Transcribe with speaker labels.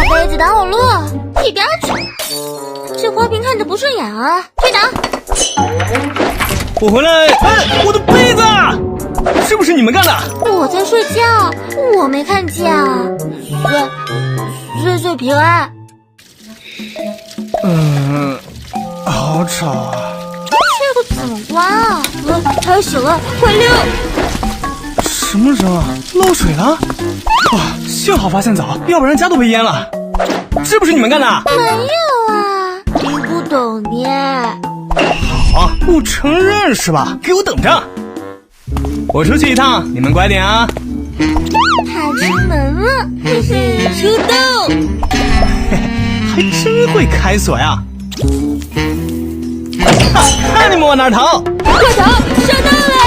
Speaker 1: 杯子挡我路，一边去！这花瓶看着不顺眼啊，推倒！
Speaker 2: 我回来，哎，我的杯子，是不是你们干的？
Speaker 1: 我在睡觉，我没看见啊。岁平安。
Speaker 2: 好吵啊！
Speaker 1: 这个怎么关啊？他醒了，快溜！
Speaker 2: 什么声啊？漏水了？哇，幸好发现早，要不然家都被淹了。是不是你们干的？
Speaker 1: 没有啊，你不懂呢。
Speaker 2: 好，不承认是吧？给我等着！我出去一趟，你们乖点啊！
Speaker 1: 他出门了，嘿嘿，出动！
Speaker 2: 还真会开锁呀！看你们往哪儿逃！
Speaker 1: 快逃，上当了！